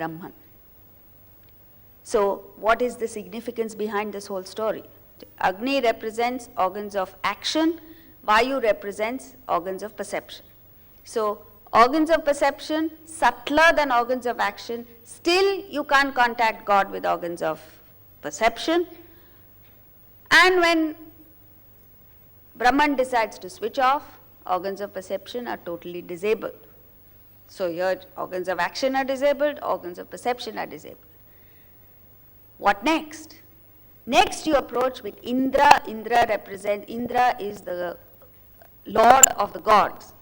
Brahman. So what is the significance behind this whole story? Agni represents organs of action, Vayu represents organs of perception. So organs of perception, subtler than organs of action, still you can't contact God with organs of perception. And when Brahman decides to switch off, organs of perception are totally disabled. So here organs of action are disabled, organs of perception are disabled. What next? Next you approach with Indra. Indra is the lord of the gods,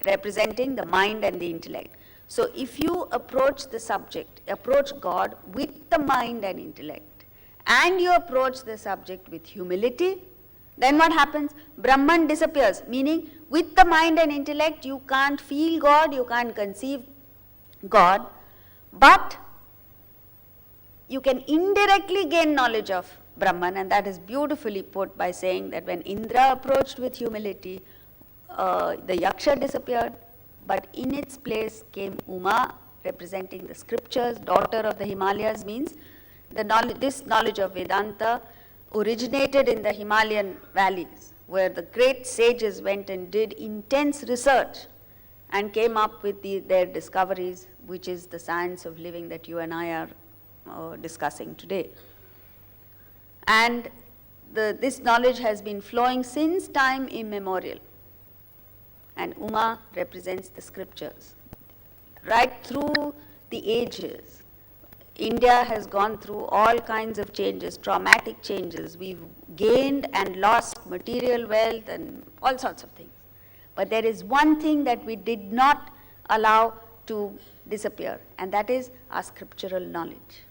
representing the mind and the intellect. So if you approach the subject, approach God with the mind and intellect, and you approach the subject with humility, then what happens? Brahman disappears, meaning with the mind and intellect you can't feel God, you can't conceive God, but you can indirectly gain knowledge of Brahman, and that is beautifully put by saying that when Indra approached with humility, the Yaksha disappeared, but in its place came Uma, representing the scriptures, daughter of the Himalayas, means this knowledge of Vedanta originated in the Himalayan valleys, where the great sages went and did intense research and came up with their discoveries, which is the science of living that you and I are discussing today. And this knowledge has been flowing since time immemorial. And Uma represents the scriptures. Right through the ages, India has gone through all kinds of changes, traumatic changes. We've gained and lost material wealth and all sorts of things. But there is one thing that we did not allow to disappear, and that is our scriptural knowledge.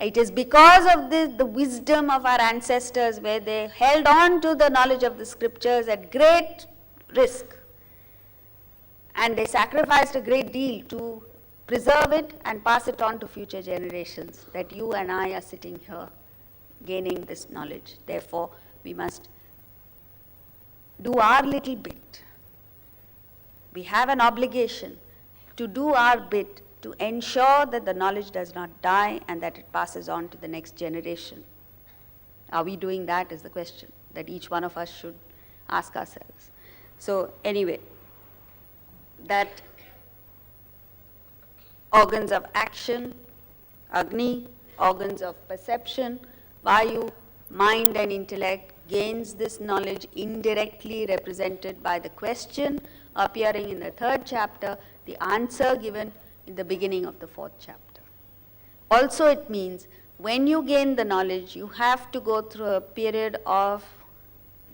It is because of the wisdom of our ancestors, where they held on to the knowledge of the scriptures at great risk, and they sacrificed a great deal to preserve it and pass it on to future generations, that you and I are sitting here gaining this knowledge. Therefore, we must do our little bit. We have an obligation to do our bit to ensure that the knowledge does not die and that it passes on to the next generation. Are we doing that is the question that each one of us should ask ourselves. So anyway, that organs of action, Agni, organs of perception, Vayu, mind and intellect, gains this knowledge indirectly represented by the question appearing in the 3rd chapter, the answer given in the beginning of the 4th chapter. Also it means when you gain the knowledge, you have to go through a period of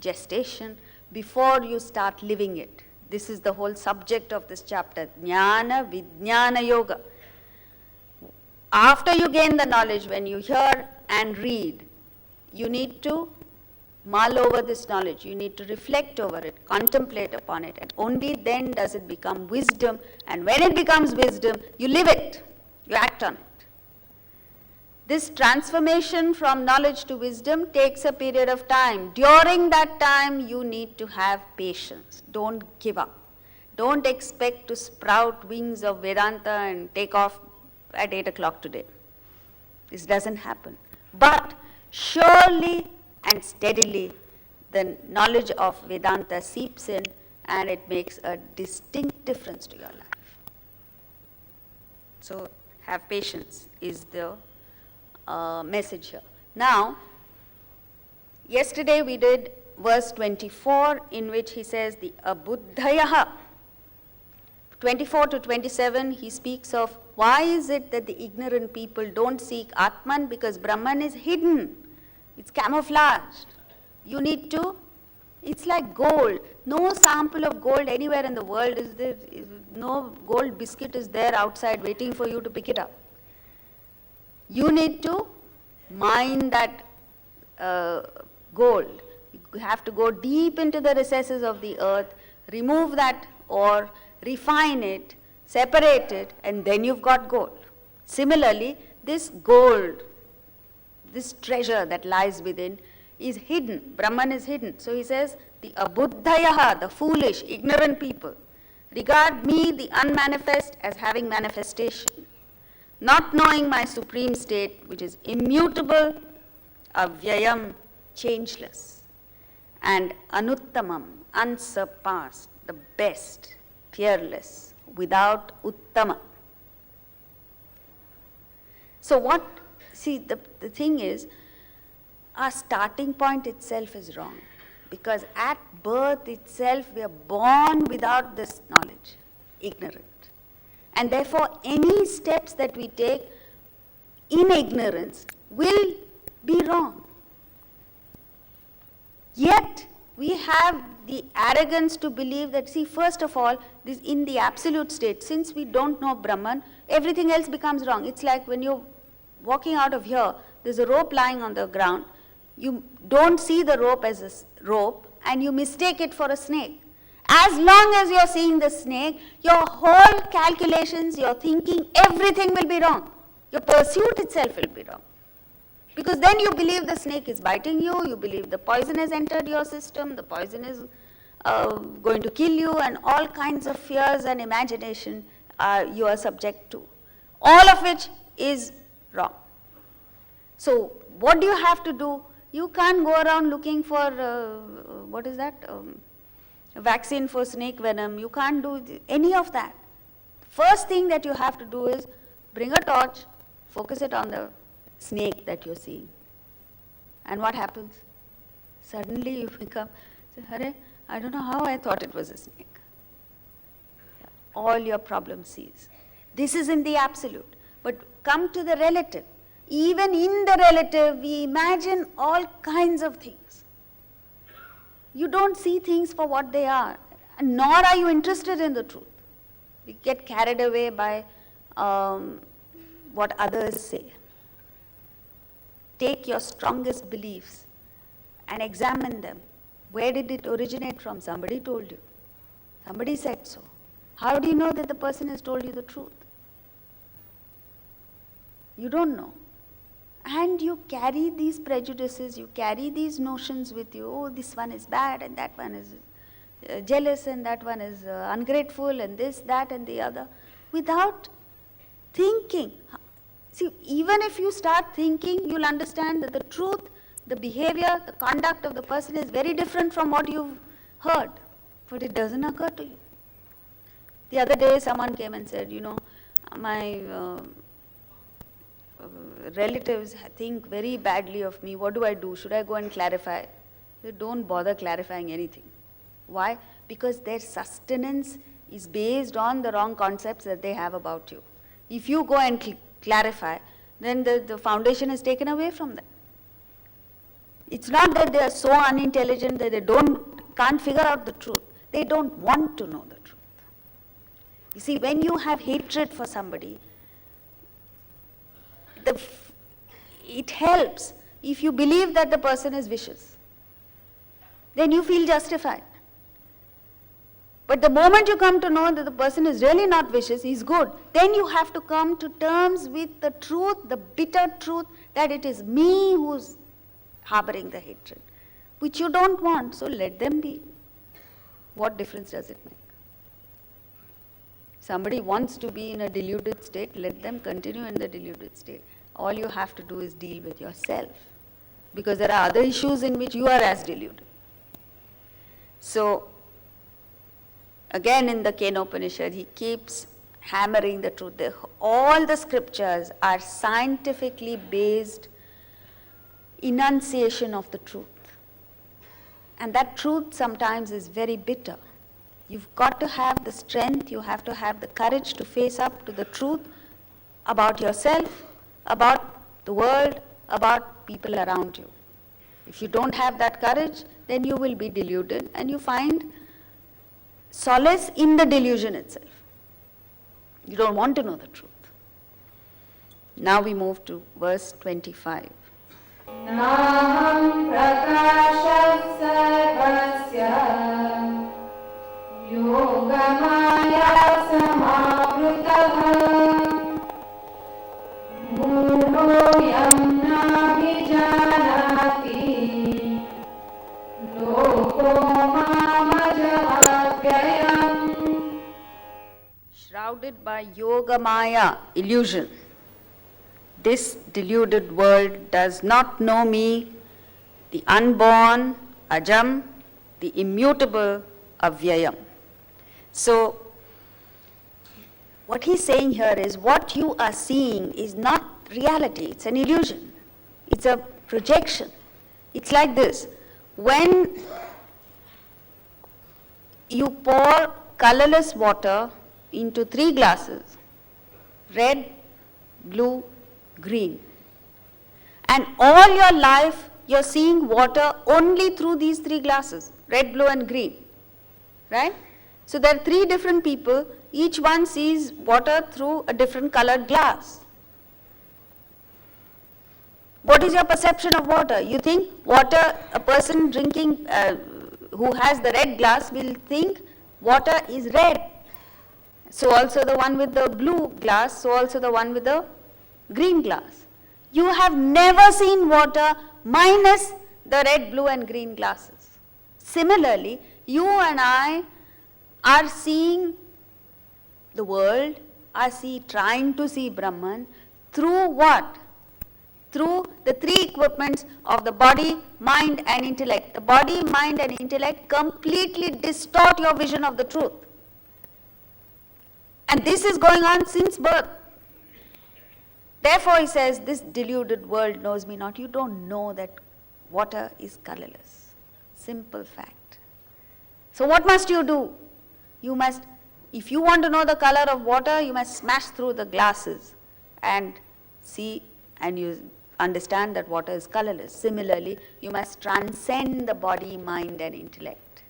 gestation before you start living it. This is the whole subject of this chapter, Jnana Vijnana Yoga. After you gain the knowledge, when you hear and read, you need to mull over this knowledge, you need to reflect over it, contemplate upon it, and only then does it become wisdom, and when it becomes wisdom, you live it, you act on it. This transformation from knowledge to wisdom takes a period of time. During that time, you need to have patience. Don't give up. Don't expect to sprout wings of Vedanta and take off at 8 o'clock today. This doesn't happen. But surely and steadily, the knowledge of Vedanta seeps in and it makes a distinct difference to your life. So, have patience is the message here. Now, yesterday we did verse 24, in which he says the abuddhayaha. 24 to 27, he speaks of why is it that the ignorant people don't seek Atman, because Brahman is hidden. It's camouflaged. You need to, it's like gold. No sample of gold anywhere in the world is there. No gold biscuit is there outside waiting for you to pick it up. You need to mine that gold. You have to go deep into the recesses of the earth, remove that ore, refine it, separate it, and then you've got gold. Similarly, this gold, this treasure that lies within is hidden. Brahman is hidden. So he says, the abuddhayaha, the foolish, ignorant people, regard me, the unmanifest, as having manifestation. not knowing my supreme state, which is immutable, avyayam, changeless, and anuttamam, unsurpassed, the best, fearless, without uttama. So the thing is, our starting point itself is wrong, because at birth itself we are born without this knowledge, ignorant. And therefore any steps that we take in ignorance will be wrong. Yet we have the arrogance to believe that, see, first of all, this in the absolute state, since we don't know Brahman, everything else becomes wrong. It's like when you're walking out of here, there's a rope lying on the ground. You don't see the rope as a rope and you mistake it for a snake. As long as you're seeing the snake, your whole calculations, your thinking, everything will be wrong. Your pursuit itself will be wrong. Because then you believe the snake is biting you, you believe the poison has entered your system, the poison is going to kill you, and all kinds of fears and imagination you are subject to. All of which is wrong. So what do you have to do? You can't go around looking for, a vaccine for snake venom. You can't do any of that. First thing that you have to do is bring a torch, focus it on the snake that you're seeing. And what happens? Suddenly you become, say, I don't know how I thought it was a snake. All your problems cease. This is in the absolute. But come to the relative. Even in the relative, we imagine all kinds of things. You don't see things for what they are, and nor are you interested in the truth. We get carried away by what others say. Take your strongest beliefs and examine them. Where did it originate from? Somebody told you. Somebody said so. How do you know that the person has told you the truth? You don't know. And you carry these prejudices, you carry these notions with you. Oh, this one is bad and that one is jealous and that one is ungrateful and this, that and the other, without thinking. See, even if you start thinking, you'll understand that the truth, the behavior, the conduct of the person is very different from what you've heard, but it doesn't occur to you. The other day someone came and said, my relatives think very badly of me. What do I do? Should I go and clarify? They don't bother clarifying anything. Why? Because their sustenance is based on the wrong concepts that they have about you. If you go and clarify, then the foundation is taken away from them. It's not that they are so unintelligent that they can't figure out the truth. They don't want to know the truth. You see, when you have hatred for somebody, it helps if you believe that the person is vicious. Then you feel justified. But the moment you come to know that the person is really not vicious, he's good, then you have to come to terms with the truth, the bitter truth, that it is me who's harboring the hatred, which you don't want, so let them be. What difference does it make? Somebody wants to be in a deluded state, let them continue in the deluded state. All you have to do is deal with yourself, because there are other issues in which you are as deluded. So, again in the Kenopanishad, he keeps hammering the truth. All the scriptures are scientifically based enunciation of the truth. And that truth sometimes is very bitter. You've got to have the strength, you have to have the courage to face up to the truth about yourself, about the world, about people around you. If you don't have that courage, then you will be deluded and you find solace in the delusion itself. You don't want to know the truth. Now we move to verse 25. Naham prakashat sarvasya yogamaya samavritah mudhoyam nabhijanati loko mamajahapyayam. Shrouded by yogamaya, illusion, this deluded world does not know me, the unborn, Ajam, the immutable, Avyayam. So, what he's saying here is what you are seeing is not reality, it's an illusion. It's a projection. It's like this. When you pour colorless water into 3 glasses, red, blue, green, and all your life you're seeing water only through these 3 glasses, red, blue and green, right? So there are 3 different people, each one sees water through a different colored glass. What is your perception of water? You think water, a person drinking, who has the red glass will think water is red. So also the one with the blue glass, so also the one with the green glass. You have never seen water minus the red, blue and green glasses. Similarly, you and I are seeing the world, are trying to see Brahman through what? Through the 3 equipments of the body, mind and intellect. The body, mind and intellect completely distort your vision of the truth. And this is going on since birth. Therefore he says, this deluded world knows me not. You don't know that water is colorless. Simple fact. So what must you do? You must, if you want to know the color of water, you must smash through the glasses and see, and you understand that water is colorless. Similarly, you must transcend the body, mind and intellect.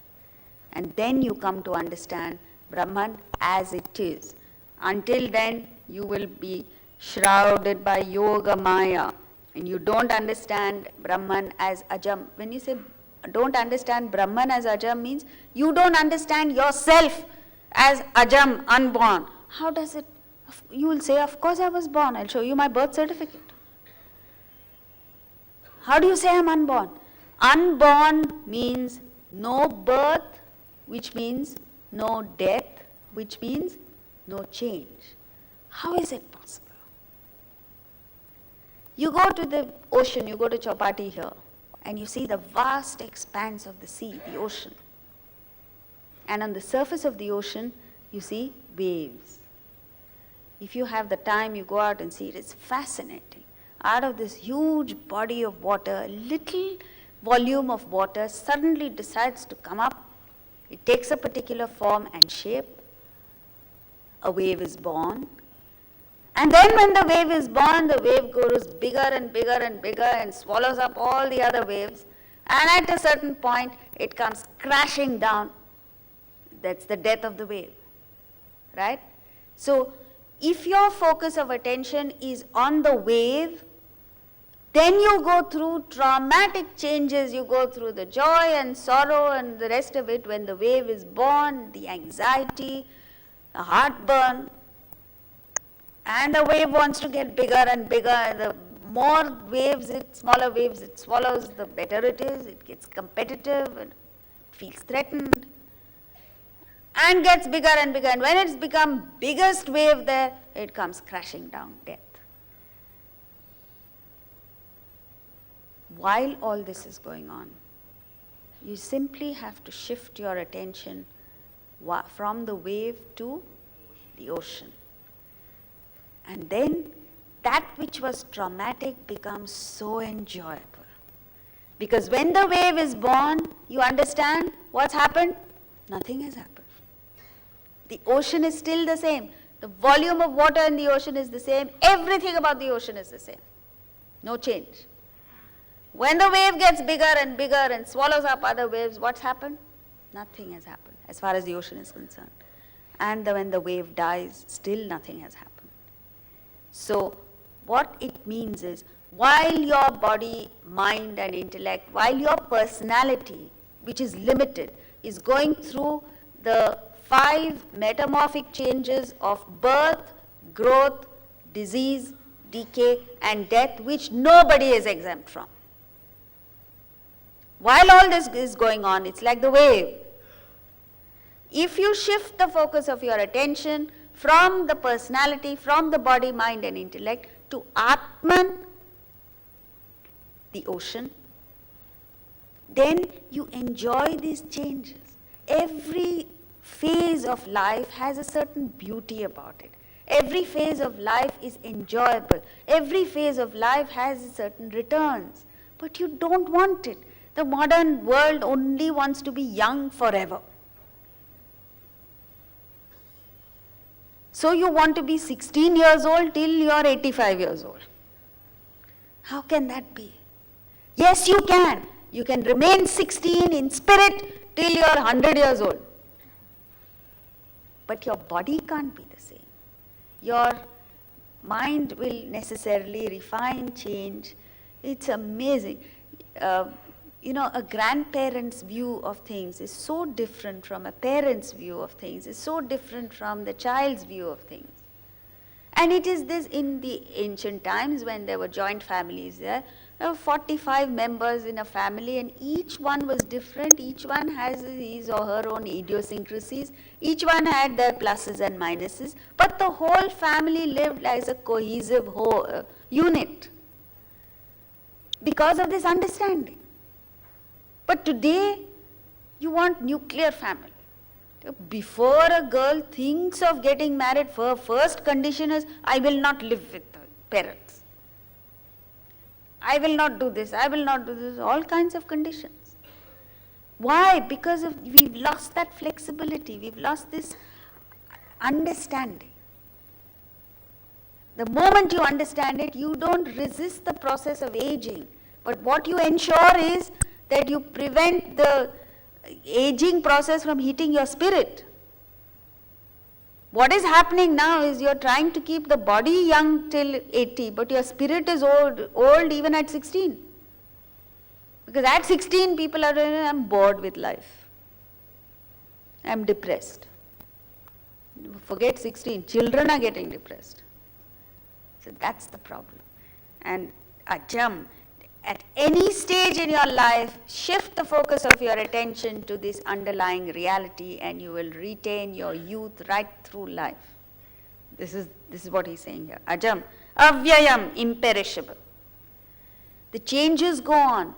And then you come to understand Brahman as it is. Until then, you will be shrouded by yoga maya, and you don't understand Brahman as Ajam. When you say don't understand Brahman as Ajam, means you don't understand yourself as Ajam, unborn. How does it? You will say, of course I was born. I'll show you my birth certificate. How do you say I'm unborn? Unborn means no birth, which means no death, which means no change. How is it possible? You go to the ocean, you go to Chowpatty here, and you see the vast expanse of the sea, the ocean. And on the surface of the ocean, you see waves. If you have the time, you go out and see it. It's fascinating. Out of this huge body of water, a little volume of water suddenly decides to come up. It takes a particular form and shape. A wave is born. And then when the wave is born, the wave grows bigger and bigger and bigger and swallows up all the other waves. And at a certain point, it comes crashing down. That's the death of the wave, right? So, if your focus of attention is on the wave, then you go through traumatic changes. You go through the joy and sorrow and the rest of it when the wave is born, the anxiety, the heartburn. And the wave wants to get bigger and bigger. The more waves, smaller waves it swallows, the better it is. It gets competitive and feels threatened. And gets bigger and bigger. And when it's become biggest wave there, it comes crashing down, death. While all this is going on, you simply have to shift your attention from the wave to the ocean. And then that which was traumatic becomes so enjoyable. Because when the wave is born, you understand what's happened? Nothing has happened. The ocean is still the same. The volume of water in the ocean is the same. Everything about the ocean is the same. No change. When the wave gets bigger and swallows up other waves, what's happened? Nothing has happened as far as the ocean is concerned. And when the wave dies, still nothing has happened. So what it means is, while your body, mind and intellect, while your personality, which is limited, is going through the 5 metamorphic changes of birth, growth, disease, decay and death, which nobody is exempt from. While all this is going on, it's like the wave. If you shift the focus of your attention from the personality, from the body, mind and intellect to Atman, the ocean, then you enjoy these changes. Every phase of life has a certain beauty about it. Every phase of life is enjoyable. Every phase of life has certain returns. But you don't want it. The modern world only wants to be young forever. So you want to be 16 years old till you are 85 years old. How can that be? Yes, you can. You can remain 16 in spirit till you are 100 years old. But your body can't be the same. Your mind will necessarily refine, change. It's amazing. A grandparent's view of things is so different from a parent's view of things, is so different from the child's view of things. And it is this in the ancient times when there were joint families there were 45 members in a family and each one was different, each one has his or her own idiosyncrasies, each one had their pluses and minuses, but the whole family lived as a cohesive whole, unit because of this understanding. But today, you want nuclear family. Before a girl thinks of getting married, her first condition is, I will not live with the parents. I will not do this, I will not do this, all kinds of conditions. Why? Because we've lost that flexibility, we've lost this understanding. The moment you understand it, you don't resist the process of aging. But what you ensure is that you prevent the aging process from hitting your spirit. What is happening now is you're trying to keep the body young till 80, but your spirit is old even at 16. Because at 16 people are saying, I'm bored with life. I'm depressed. Forget 16, children are getting depressed. So that's the problem. And Ajam, at any stage in your life, shift the focus of your attention to this underlying reality and you will retain your youth right through life. This is what he's saying here. Ajam, avyayam, imperishable. The changes go on,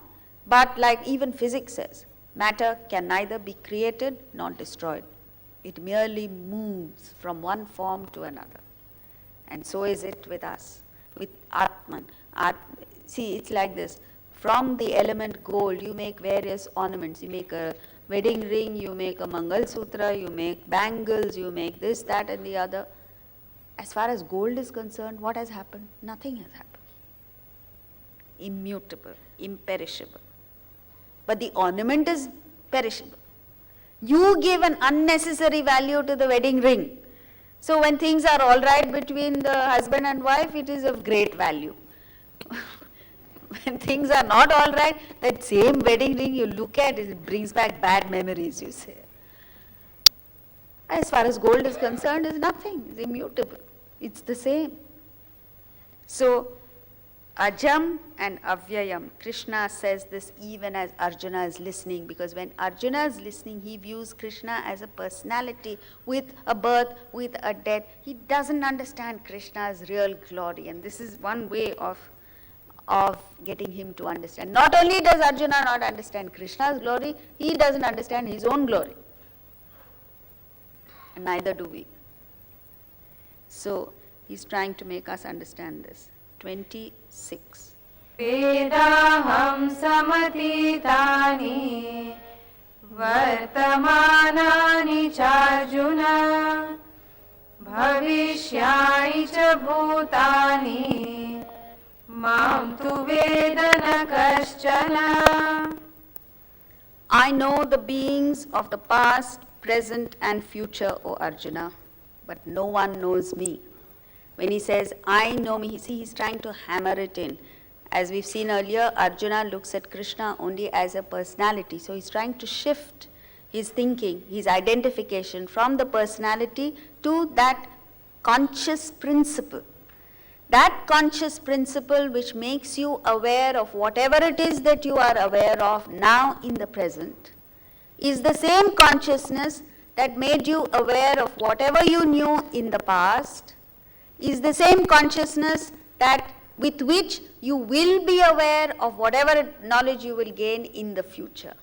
but like even physics says, matter can neither be created nor destroyed. It merely moves from one form to another. And so is it with us, with Atman. See, it's like this. From the element gold, you make various ornaments. You make a wedding ring, you make a Mangal Sutra, you make bangles, you make this, that and the other. As far as gold is concerned, what has happened? Nothing has happened. Immutable, imperishable. But the ornament is perishable. You give an unnecessary value to the wedding ring. So when things are all right between the husband and wife, it is of great value. When things are not all right, that same wedding ring you look at, it brings back bad memories, you say. As far as gold is concerned, it's nothing, it's immutable. It's the same. So, Ajam and Avyayam, Krishna says this even as Arjuna is listening, because when Arjuna is listening, he views Krishna as a personality with a birth, with a death. He doesn't understand Krishna's real glory, and this is one way of getting him to understand. Not only does Arjuna not understand Krishna's glory, he doesn't understand his own glory. And neither do we. So, he's trying to make us understand this. 26. Vedaham samatitani vartamanani charjuna bhavishyani cha bhutani mam tu vedana kaschana. I know the beings of the past, present and future, O Arjuna, but no one knows me. When he says, I know me, he's trying to hammer it in. As we've seen earlier, Arjuna looks at Krishna only as a personality. So he's trying to shift his thinking, his identification from the personality to that conscious principle. That conscious principle which makes you aware of whatever it is that you are aware of now in the present is the same consciousness that made you aware of whatever you knew in the past, is the same consciousness that with which you will be aware of whatever knowledge you will gain in the future.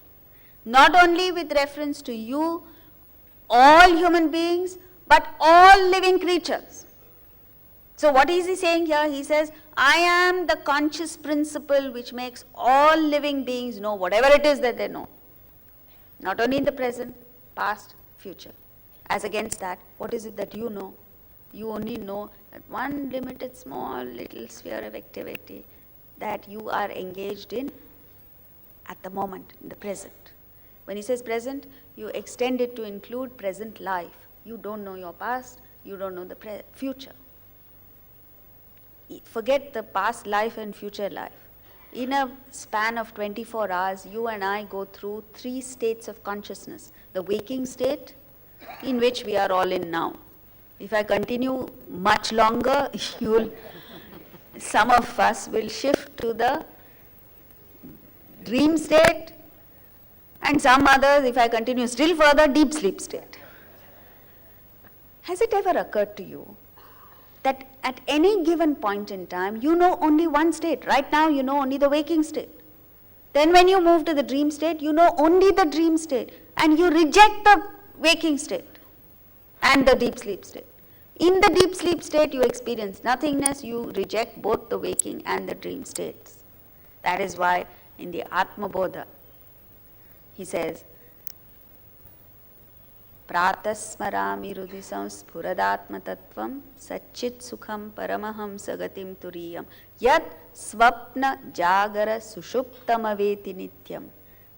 Not only with reference to you, all human beings, but all living creatures. So what is he saying here? He says, I am the conscious principle which makes all living beings know whatever it is that they know. Not only in the present, past, future. As against that, what is it that you know? You only know that one limited small little sphere of activity that you are engaged in at the moment, in the present. When he says present, you extend it to include present life. You don't know your past, you don't know the future. Forget the past life and future life. In a span of 24 hours, you and I go through 3 states of consciousness. The waking state, in which we are all in now. If I continue much longer, some of us will shift to the dream state, and some others, if I continue still further, deep sleep state. Has it ever occurred to you that at any given point in time, you know only one state? Right now, you know only the waking state. Then when you move to the dream state, you know only the dream state, and you reject the waking state and the deep sleep state. In the deep sleep state, you experience nothingness, you reject both the waking and the dream states. That is why in the Atma Bodha, he says, Pratasmarami rudisam spuradatma tattvam satchit sukham paramaham sagatim turiyam yat swapna jagara sushuptamaveti nityam.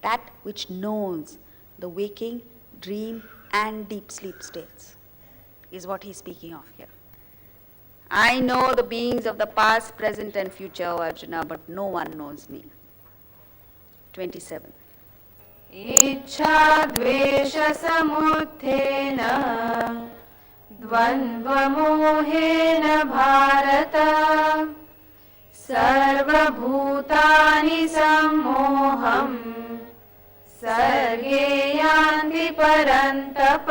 That which knows the waking, dream and deep sleep states is what he's speaking of here. I know the beings of the past, present and future, O Arjuna, but no one knows me. 27. इच्छा द्वेष समुत्थेन द्वन्द्वमोहेन भारत सर्वभूतानि सम्मोहम् सर्गे यान्ति परन्तप.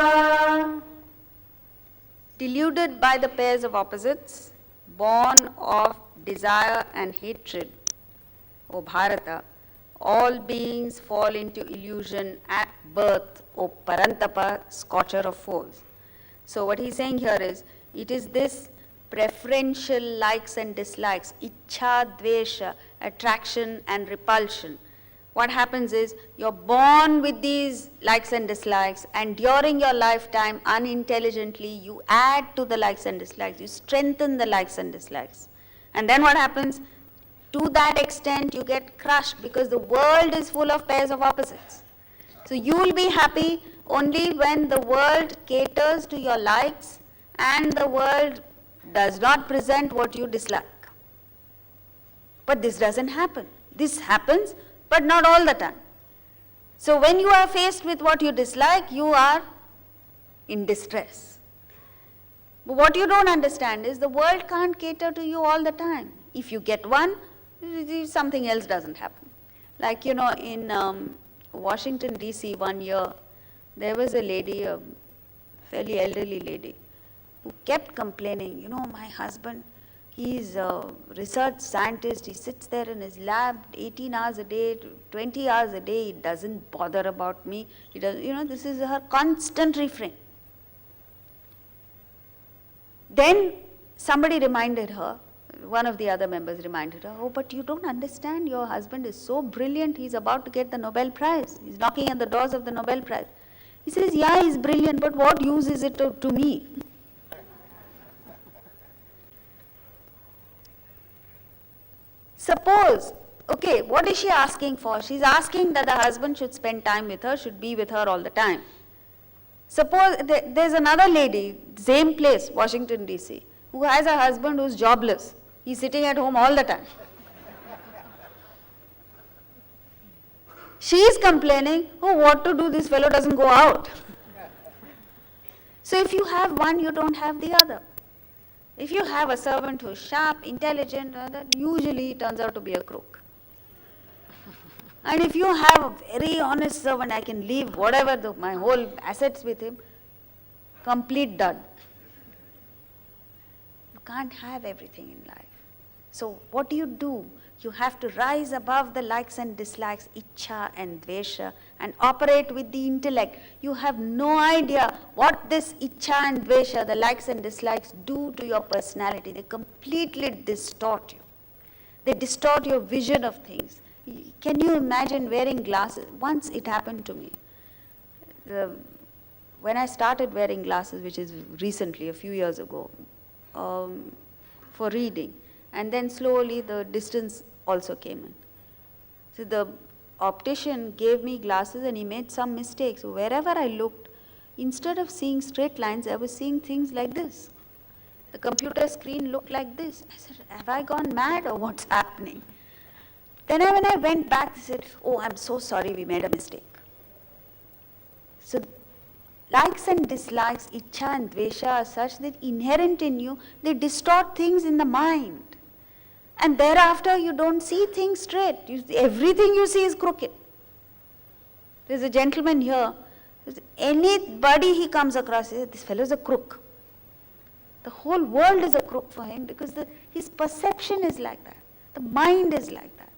Deluded by the pairs of opposites, born of desire and hatred, O Bharata, all beings fall into illusion at birth, O Parantapa, scorcher of foes. So what he's saying here is, it is this preferential likes and dislikes, ichha, dvesha, attraction and repulsion. What happens is, you're born with these likes and dislikes, and during your lifetime, unintelligently, you add to the likes and dislikes, you strengthen the likes and dislikes. And then what happens? To that extent, you get crushed because the world is full of pairs of opposites. So you will be happy only when the world caters to your likes and the world does not present what you dislike. But this doesn't happen. This happens, but not all the time. So when you are faced with what you dislike, you are in distress. But what you don't understand is the world can't cater to you all the time. If you get one, something else doesn't happen. Like, in Washington DC one year, there was a lady, a fairly elderly lady, who kept complaining, my husband, he's a research scientist, he sits there in his lab 18 hours a day, 20 hours a day, he doesn't bother about me, he does, this is her constant refrain. Then somebody reminded her, one of the other members reminded her, but you don't understand, your husband is so brilliant, he's about to get the Nobel Prize. He's knocking at the doors of the Nobel Prize. He says, yeah, he's brilliant, but what use is it to me? Suppose, what is she asking for? She's asking that the husband should spend time with her, should be with her all the time. Suppose there's another lady, same place, Washington DC, who has a husband who's jobless. He's sitting at home all the time. She is complaining, what to do, this fellow doesn't go out. So if you have one, you don't have the other. If you have a servant who's sharp, intelligent, that usually turns out to be a crook. And if you have a very honest servant, I can leave whatever my whole assets with him, complete dud. You can't have everything in life. So what do? You have to rise above the likes and dislikes, ichcha and dvesha, and operate with the intellect. You have no idea what this ichcha and dvesha, the likes and dislikes, do to your personality. They completely distort you. They distort your vision of things. Can you imagine wearing glasses? Once it happened to me. When I started wearing glasses, which is recently, a few years ago, for reading, and then slowly the distance also came in. So the optician gave me glasses and he made some mistakes. So wherever I looked, instead of seeing straight lines, I was seeing things like this. The computer screen looked like this. I said, have I gone mad or what's happening? Then when I went back, they said, oh, I'm so sorry, we made a mistake. So likes and dislikes, ichcha and dvesha, are such that inherent in you, they distort things in the mind. And thereafter, you don't see things straight. Everything you see is crooked. There's a gentleman here. Anybody he comes across, he says, this fellow is a crook. The whole world is a crook for him because his perception is like that. The mind is like that.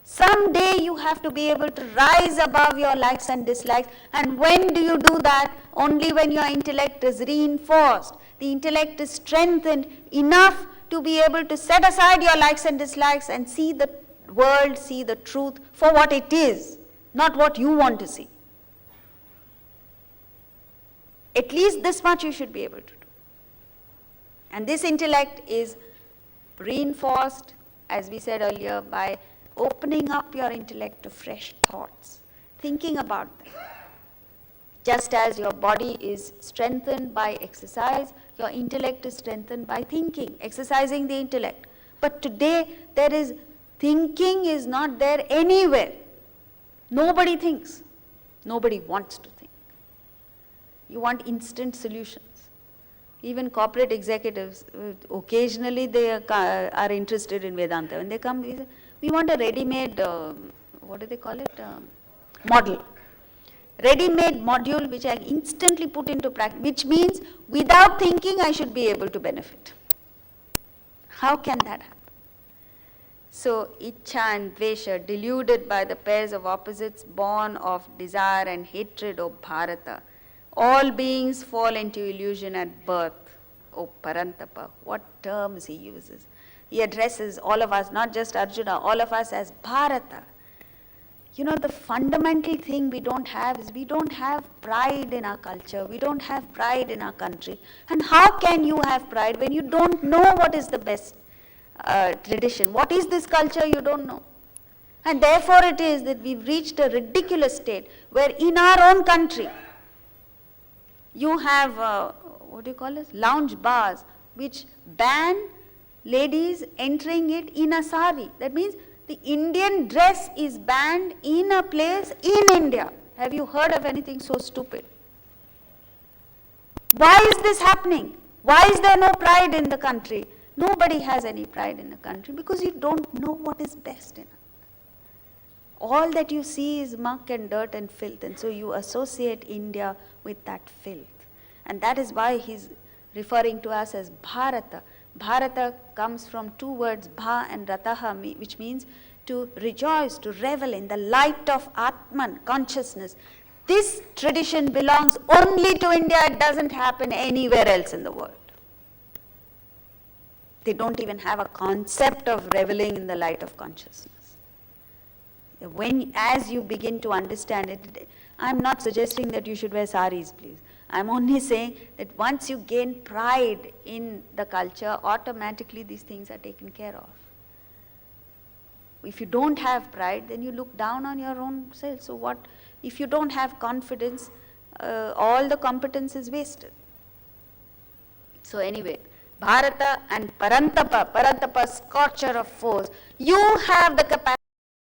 Someday you have to be able to rise above your likes and dislikes. And when do you do that? Only when your intellect is reinforced. The intellect is strengthened enough to be able to set aside your likes and dislikes and see the world, see the truth for what it is, not what you want to see. At least this much you should be able to do. And this intellect is reinforced, as we said earlier, by opening up your intellect to fresh thoughts, thinking about them. Just as your body is strengthened by exercise, your intellect is strengthened by thinking, exercising the intellect. But today, thinking is not there anywhere. Nobody thinks. Nobody wants to think. You want instant solutions. Even corporate executives, occasionally they are interested in Vedanta. When they come, they say, we want a ready-made, what do they call it, model. Ready-made module which I instantly put into practice, which means without thinking I should be able to benefit. How can that happen? So, ichcha and dvesha, deluded by the pairs of opposites born of desire and hatred, O Bharata. All beings fall into illusion at birth, O Parantapa. What terms he uses. He addresses all of us, not just Arjuna, all of us as Bharata. You know, the fundamental thing we don't have is we don't have pride in our culture. We don't have pride in our country. And how can you have pride when you don't know what is the best tradition? What is this culture? You don't know. And therefore it is that we've reached a ridiculous state where in our own country, you have, lounge bars which ban ladies entering it in a sari. That means the Indian dress is banned in a place in India. Have you heard of anything so stupid? Why is this happening? Why is there no pride in the country? Nobody has any pride in the country because you don't know what is best in it. All that you see is muck and dirt and filth, and so you associate India with that filth. And that is why he's referring to us as Bharata. Bharata comes from two words, bha and rataha, which means to rejoice, to revel in the light of Atman, consciousness. This tradition belongs only to India. It doesn't happen anywhere else in the world. They don't even have a concept of reveling in the light of consciousness. As you begin to understand it, I'm not suggesting that you should wear saris, please. I'm only saying that once you gain pride in the culture, automatically these things are taken care of. If you don't have pride, then you look down on your own self. So if you don't have confidence, all the competence is wasted. So anyway, Bharata and Parantapa, scorcher of foes, you have the capacity